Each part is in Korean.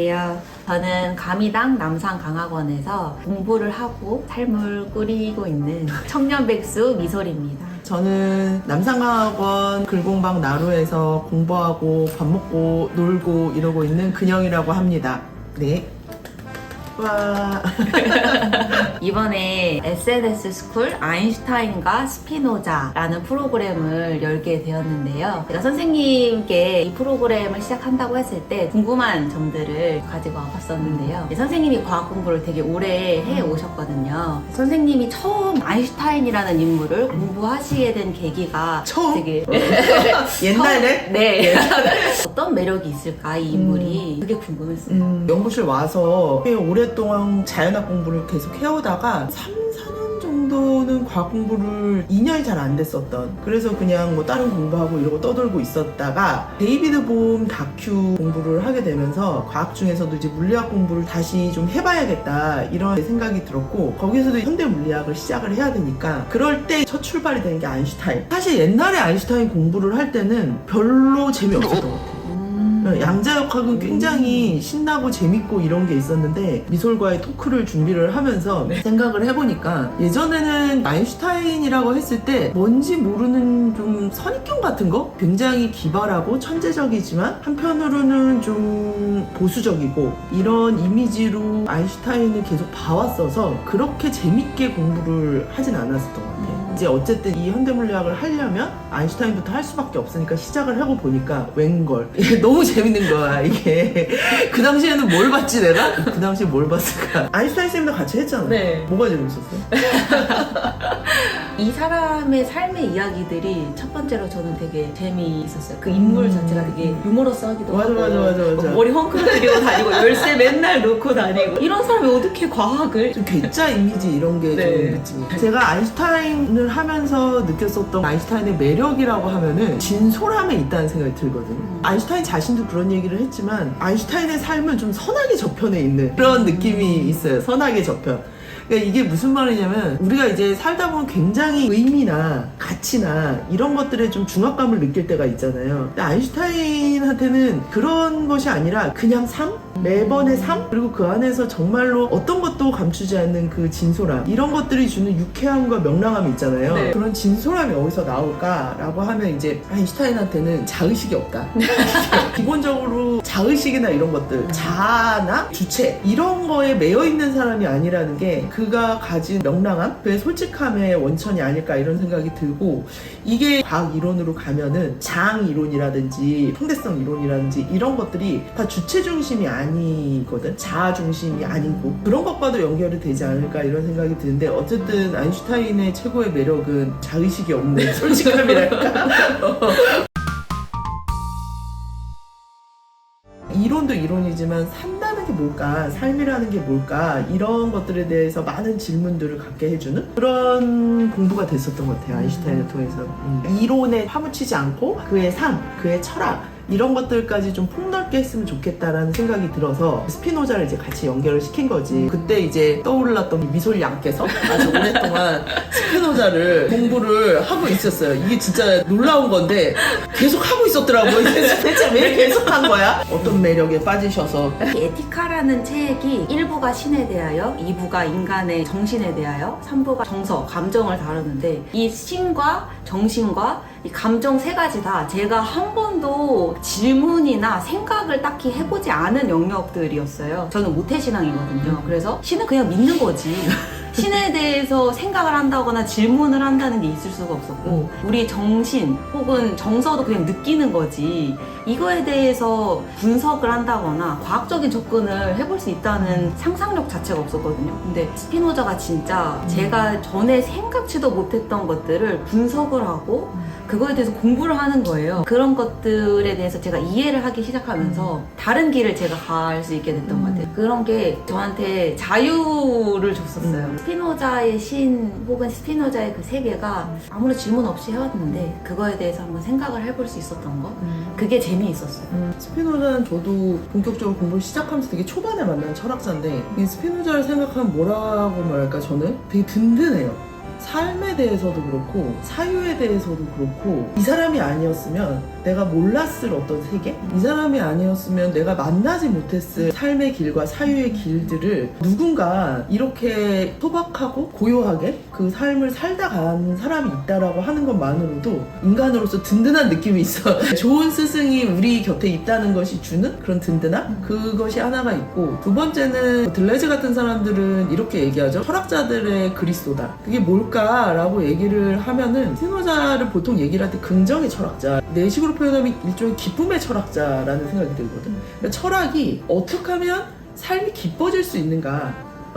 안녕하세요. 저는 감이당 남산강학원에서 공부를 하고 삶을 꾸리고 있는 청년 백수 미솔입니다. 저는 남산강학원 글공방 나루에서 공부하고 밥 먹고 놀고 이러고 있는 근영이라고 합니다. 네. 와. 이번에 SNS 스쿨 아인슈타인과 스피노자라는 프로그램을 열게 되었는데요. 제가 선생님께 이 프로그램을 시작한다고 했을 때 궁금한 점들을 가지고 와봤었는데요. 선생님이 과학 공부를 되게 오래 해 오셨거든요. 선생님이 처음 아인슈타인이라는 인물을 공부하시게 된 계기가 처음? 되게 옛날에? 네. 어떤 매력이 있을까 이 인물이 그게 궁금했어요. 연구실 와서 꽤 오랫동안 자연학 공부를 계속 해오다가 3, 4년 정도는 과학 공부를 2년이 잘 안 됐었던, 그래서 그냥 뭐 다른 공부하고 이러고 떠돌고 있었다가 데이비드 봄 다큐 공부를 하게 되면서 과학 중에서도 이제 물리학 공부를 다시 좀 해봐야겠다 이런 생각이 들었고, 거기서도 현대 물리학을 시작을 해야 되니까 그럴 때 첫 출발이 되는 게 아인슈타인. 사실 옛날에 아인슈타인 공부를 할 때는 별로 재미없었던 것 같아요. 양자역학은 굉장히 신나고 재밌고 이런 게 있었는데, 미솔과의 토크를 준비를 하면서 생각을 해보니까 예전에는 아인슈타인이라고 했을 때 뭔지 모르는 좀 선입견 같은 거? 굉장히 기발하고 천재적이지만 한편으로는 좀 보수적이고 이런 이미지로 아인슈타인을 계속 봐왔어서 그렇게 재밌게 공부를 하진 않았었던 것 같아요. 이제 어쨌든 이 현대물리학을 하려면 아인슈타인부터 할 수밖에 없으니까 시작을 하고 보니까 웬걸 이게 너무 재밌는 거야. 이게 그 당시에는 뭘 봤지 내가? 그 당시에 뭘 봤을까? 아인슈타인 쌤이랑 같이 했잖아. 네. 뭐가 재밌었어? 이 사람의 삶의 이야기들이 첫 번째로 저는 되게 재미있었어요. 그 인물 자체가 되게 유머러스하기도 맞아, 하고 맞아. 머리 헝클어뜨리고 다니고 열쇠 맨날 놓고 다니고 이런 사람이 어떻게 과학을 좀 괴짜 이미지 이런 게 좀 네. 느낌이. 제가 아인슈타인을 하면서 느꼈었던 아인슈타인의 매력이라고 하면은 진솔함에 있다는 생각이 들거든요. 아인슈타인 자신도 그런 얘기를 했지만 아인슈타인의 삶은 좀 선악의 저편에 있는 그런 느낌이 있어요. 선악의 저편. 그러니까 이게 무슨 말이냐면, 우리가 이제 살다 보면 굉장히 의미나 가치나 이런 것들에 좀 중압감을 느낄 때가 있잖아요. 근데 아인슈타인한테는 그런 것이 아니라 그냥 삶? 매번의 삶? 그리고 그 안에서 정말로 어떤 것도 감추지 않는 그 진솔함, 이런 것들이 주는 유쾌함과 명랑함이 있잖아요. 네. 그런 진솔함이 어디서 나올까라고 하면 이제 아인슈타인한테는 자의식이 없다. 기본적으로 자의식이나 이런 것들, 자아나 주체 이런 거에 매여 있는 사람이 아니라는 게 그가 가진 명랑함, 그의 솔직함의 원천이 아닐까 이런 생각이 들고, 이게 과학 이론으로 가면은 장 이론이라든지 상대성 이론이라든지 이런 것들이 다 주체 중심이 아니거든. 자아 중심이 아니고 그런 것과도 연결이 되지 않을까 이런 생각이 드는데, 어쨌든 아인슈타인의 최고의 매력은 자의식이 없는 솔직함이랄까. 이론도 이론이지만 산다는 게 뭘까, 삶이라는 게 뭘까, 이런 것들에 대해서 많은 질문들을 갖게 해주는 그런 공부가 됐었던 것 같아요. 아인슈타인을 통해서. 이론에 파묻히지 않고 그의 삶, 그의 철학 이런 것들까지 좀 폭넓게 했으면 좋겠다라는 생각이 들어서 스피노자를 이제 같이 연결을 시킨 거지. 그때 이제 떠올랐던 이 미솔 양께서 아주 오랫동안 스피노자를 공부를 하고 있었어요. 이게 진짜 놀라운 건데 계속 하고 있었더라고요. 대체 왜 계속 한 거야? 어떤 매력에 빠지셔서? 에티카라는 책이 1부가 신에 대하여, 2부가 인간의 정신에 대하여, 3부가 정서, 감정을 다루는데, 이 신과 정신과 이 감정 세 가지 다 제가 한 번도 질문이나 생각을 딱히 해보지 않은 영역들이었어요. 저는 모태신앙이거든요. 그래서 신은 그냥 믿는 거지. 신에 대해서 생각을 한다거나 질문을 한다는 게 있을 수가 없었고, 우리 정신 혹은 정서도 그냥 느끼는 거지, 이거에 대해서 분석을 한다거나 과학적인 접근을 해볼 수 있다는 상상력 자체가 없었거든요. 근데 스피노자가 진짜 제가 전에 생각지도 못했던 것들을 분석을 하고 그거에 대해서 공부를 하는 거예요. 그런 것들에 대해서 제가 이해를 하기 시작하면서 다른 길을 제가 갈 수 있게 됐던 것 같아요. 그런 게 저한테 자유를 줬었어요. 스피노자의 신 혹은 스피노자의 그 세계가 아무런 질문 없이 해왔는데 그거에 대해서 한번 생각을 해볼 수 있었던 거, 그게 재미있었어요. 스피노자는 저도 본격적으로 공부를 시작하면서 되게 초반에 만난 철학자인데, 이 스피노자를 생각하면 뭐라고 말할까, 저는 되게 든든해요. 삶에 대해서도 그렇고 사유에 대해서도 그렇고 이 사람이 아니었으면 내가 몰랐을 어떤 세계? 이 사람이 아니었으면 내가 만나지 못했을 삶의 길과 사유의 길들을 누군가 이렇게 소박하고 고요하게 그 삶을 살다 간 사람이 있다라고 하는 것만으로도 인간으로서 든든한 느낌이 있어. 좋은 스승이 우리 곁에 있다는 것이 주는 그런 든든함? 그것이 하나가 있고, 두 번째는 들레즈 같은 사람들은 이렇게 얘기하죠. 철학자들의 그리스도다. 그게 뭘까라고 얘기를 하면은 스피노자를 보통 얘기를 할 때 긍정의 철학자, 내식으로 표현하면 일종의 기쁨의 철학자라는 생각이 들거든. 그러니까 철학이 어떻게 하면 삶이 기뻐질 수 있는가,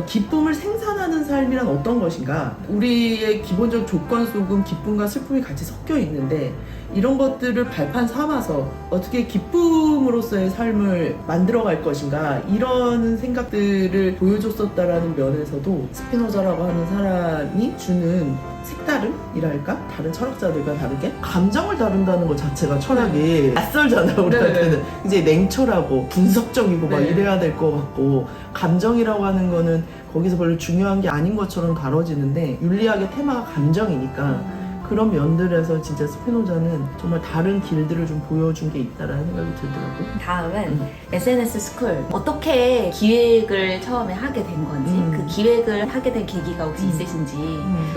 기쁨을 생산하는 삶이란 어떤 것인가, 우리의 기본적 조건 속은 기쁨과 슬픔이 같이 섞여 있는데 이런 것들을 발판 삼아서 어떻게 기쁨으로서의 삶을 만들어갈 것인가, 이런 생각들을 보여줬었다라는 면에서도 스피노자라고 하는 사람이 주는 색다름이랄까? 다른 철학자들과 다르게 감정을 다룬다는 것 자체가 철학이 낯설잖아 우리한테는. 이제 냉철하고 분석적이고 막 이래야 될 것 같고, 감정이라고 하는 거는 거기서 별로 중요한 게 아닌 것처럼 다뤄지는데 윤리학의 테마가 감정이니까 그런 면들에서 진짜 스피노자는 정말 다른 길들을 좀 보여준 게 있다라는 생각이 들더라고요. 다음은 SNS 스쿨. 어떻게 기획을 처음에 하게 된 건지, 그 기획을 하게 된 계기가 혹시 있으신지.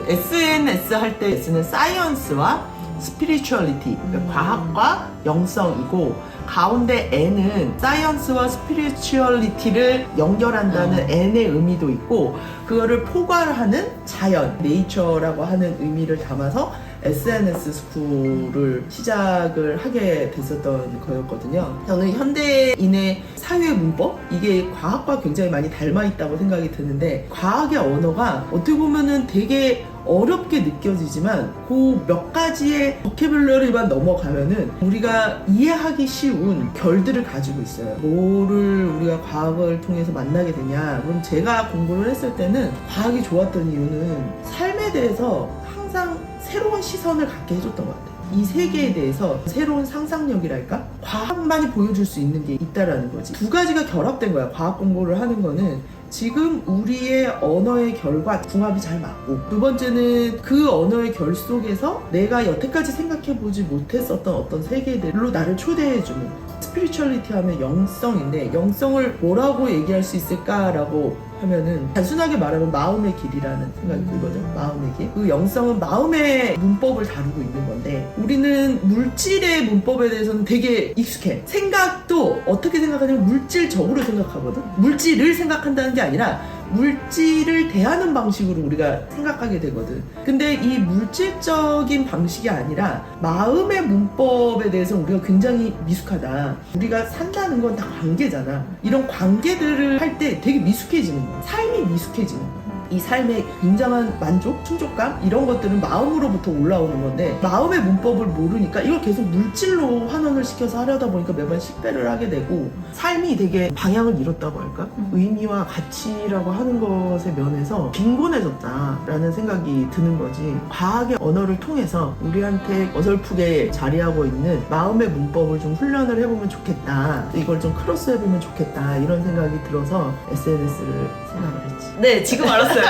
SNS 할 때 S는 사이언스와 스피리추얼리티, 그러니까 과학과 영성이고, 가운데 N은 사이언스와 스피리추얼리티를 연결한다는 N의 의미도 있고, 그거를 포괄하는 자연, 네이처라고 하는 의미를 담아서 SNS 스쿨을 시작을 하게 됐었던 거였거든요. 저는 현대인의 사회 문법, 이게 과학과 굉장히 많이 닮아 있다고 생각이 드는데, 과학의 언어가 어떻게 보면은 되게 어렵게 느껴지지만 그 몇 가지의 버케블러리만 넘어가면은 우리가 이해하기 쉬운 결들을 가지고 있어요. 뭐를 우리가 과학을 통해서 만나게 되냐, 그럼 제가 공부를 했을 때는 과학이 좋았던 이유는 삶에 대해서 항상 새로운 시선을 갖게 해줬던 것 같아요. 이 세계에 대해서 새로운 상상력이랄까? 과학만이 보여줄 수 있는 게 있다라는 거지. 두 가지가 결합된 거야. 과학 공부를 하는 거는 지금 우리의 언어의 결과 궁합이 잘 맞고, 두 번째는 그 언어의 결 속에서 내가 여태까지 생각해보지 못했었던 어떤 세계들로 나를 초대해주는, 스피리추얼리티 하면 영성인데 영성을 뭐라고 얘기할 수 있을까라고 하면은 단순하게 말하면 마음의 길이라는 생각이 들거든. 마음의 길. 그 영성은 마음의 문법을 다루고 있는 건데, 우리는 물질의 문법에 대해서는 되게 익숙해. 생각도 어떻게 생각하냐면 물질적으로 생각하거든. 물질을 생각한다는 게 아니라 물질을 대하는 방식으로 우리가 생각하게 되거든. 근데 이 물질적인 방식이 아니라 마음의 문법에 대해서 우리가 굉장히 미숙하다. 우리가 산다는 건 다 관계잖아. 이런 관계들을 할 때 되게 미숙해지는 거야. 삶이 미숙해지는 거야. 이 삶의 굉장한 만족, 충족감, 이런 것들은 마음으로부터 올라오는 건데, 마음의 문법을 모르니까 이걸 계속 물질로 환원을 시켜서 하려다 보니까 매번 실패를 하게 되고, 삶이 되게 방향을 잃었다고 할까? 의미와 가치라고 하는 것의 면에서 빈곤해졌다라는 생각이 드는 거지. 과학의 언어를 통해서 우리한테 어설프게 자리하고 있는 마음의 문법을 좀 훈련을 해보면 좋겠다, 이걸 좀 크로스 해보면 좋겠다, 이런 생각이 들어서 SNS를 생각을 했지. 네, 지금 알았어요.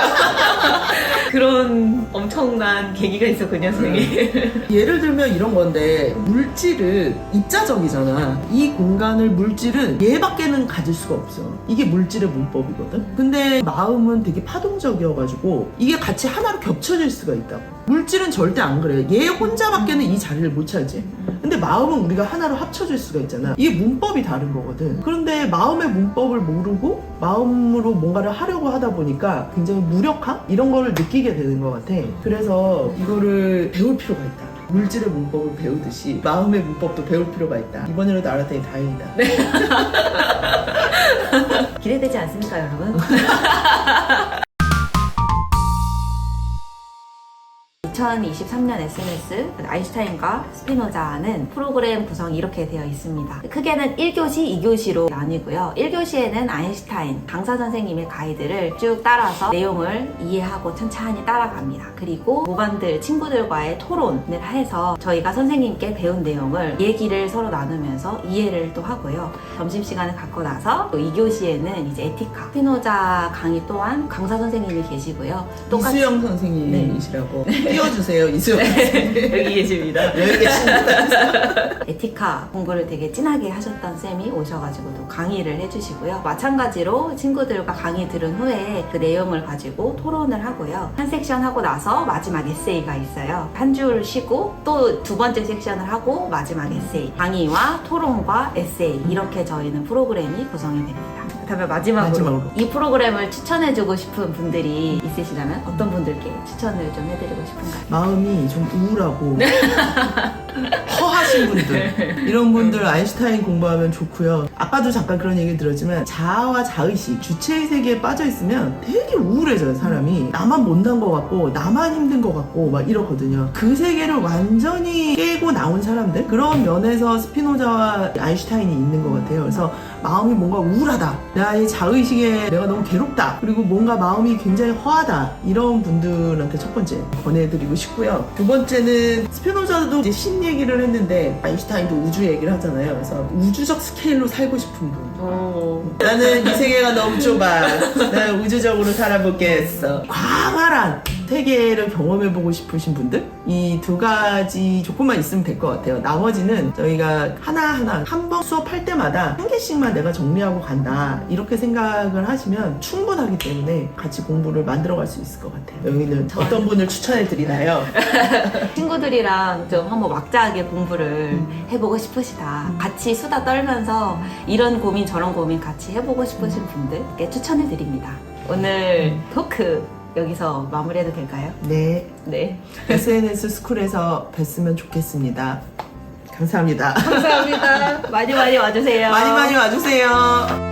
그런 엄청난 계기가 있었군요, 선생님. 예를 들면 이런 건데, 물질은 입자적이잖아. 이 공간을 물질은 얘밖에는 가질 수가 없어. 이게 물질의 문법이거든. 근데 마음은 되게 파동적이어가지고 이게 같이 하나로 겹쳐질 수가 있다고. 물질은 절대 안 그래. 얘 혼자밖에는 이 자리를 못 차지. 근데 마음은 우리가 하나로 합쳐질 수가 있잖아. 이게 문법이 다른 거거든. 그런데 마음의 문법을 모르고 마음으로 뭔가를 하려고 하다 보니까 굉장히 무력함? 이런 거를 느끼게 되는 것 같아. 그래서 이거를 배울 필요가 있다. 물질의 문법을 배우듯이 마음의 문법도 배울 필요가 있다. 이번에라도 알았더니 다행이다. 네. 기대되지 않습니까, 여러분? 2023년 SNS 아인슈타인과 스피노자는 프로그램 구성이 이렇게 되어 있습니다. 크게는 1교시, 2교시로 나뉘고요. 1교시에는 아인슈타인 강사 선생님의 가이드를 쭉 따라서 내용을 이해하고 천천히 따라갑니다. 그리고 모반들 친구들과의 토론을 해서 저희가 선생님께 배운 내용을 얘기를 서로 나누면서 이해를 또 하고요. 점심시간을 갖고 나서 또 2교시에는 이제 에티카 스피노자 강의 또한 강사 선생님이 계시고요. 똑같이 이수영 선생님이시라고 띄워주세요. 이수영 선생님 여기 계십니다. 여기 계십니다. 에티카 공부를 되게 진하게 하셨던 쌤이 오셔가지고 또 강의를 해주시고요. 마찬가지로 친구들과 강의 들은 후에 그 내용을 가지고 토론을 하고요. 한 섹션 하고 나서 마지막 에세이가 있어요. 한 줄 쉬고 또 두 번째 섹션을 하고 마지막 에세이. 강의와 토론과 에세이. 이렇게 저희는 프로그램이 구성이 됩니다. 그다음에 마지막으로 이 프로그램을 추천해주고 싶은 분들이 있으시다면 어떤 분들께 추천을 좀 해드리고 싶은가요? 마음이 좀 우울하고 허하신 분들 이런 분들 아인슈타인 공부하면 좋고요. 아까도 잠깐 그런 얘기 들었지만 자아와 자의식, 주체의 세계에 빠져 있으면 되게 우울해져요. 사람이 나만 못난 것 같고 나만 힘든 것 같고 막 이러거든요. 그 세계를 완전히 깨고 나온 사람들, 그런 면에서 스피노자와 아인슈타인이 있는 것 같아요. 그래서 마음이 뭔가 우울하다, 나의 자의식에 내가 너무 괴롭다, 그리고 뭔가 마음이 굉장히 허하다, 이런 분들한테 첫 번째 권해드리고 싶고요. 두 번째는 스피노자도 이제 신 얘기를 했는데 아인슈타인도 우주 얘기를 하잖아요. 그래서 우주적 스케일로 살고 싶은 분, 나는 이 세계가 너무 좁아, 나는 우주적으로 살아보겠어, 광활한 세계를 경험해보고 싶으신 분들, 이 두 가지 조건만 있으면 될 것 같아요. 나머지는 저희가 하나하나 한 번 수업할 때마다 한 개씩만 내가 정리하고 간다, 이렇게 생각을 하시면 충분하기 때문에 같이 공부를 만들어갈 수 있을 것 같아요. 여기는 어떤 분을 추천해드리나요? 친구들이랑 좀 한번 막자하게 공부를 해보고 싶으시다, 같이 수다 떨면서 이런 고민 저런 고민 같이 해보고 싶으신 분들께 추천해드립니다. 오늘 토크 여기서 마무리해도 될까요? 네. 네. SNS 스쿨에서 뵀으면 좋겠습니다. 감사합니다. 감사합니다. 많이 와주세요. 많이 와주세요.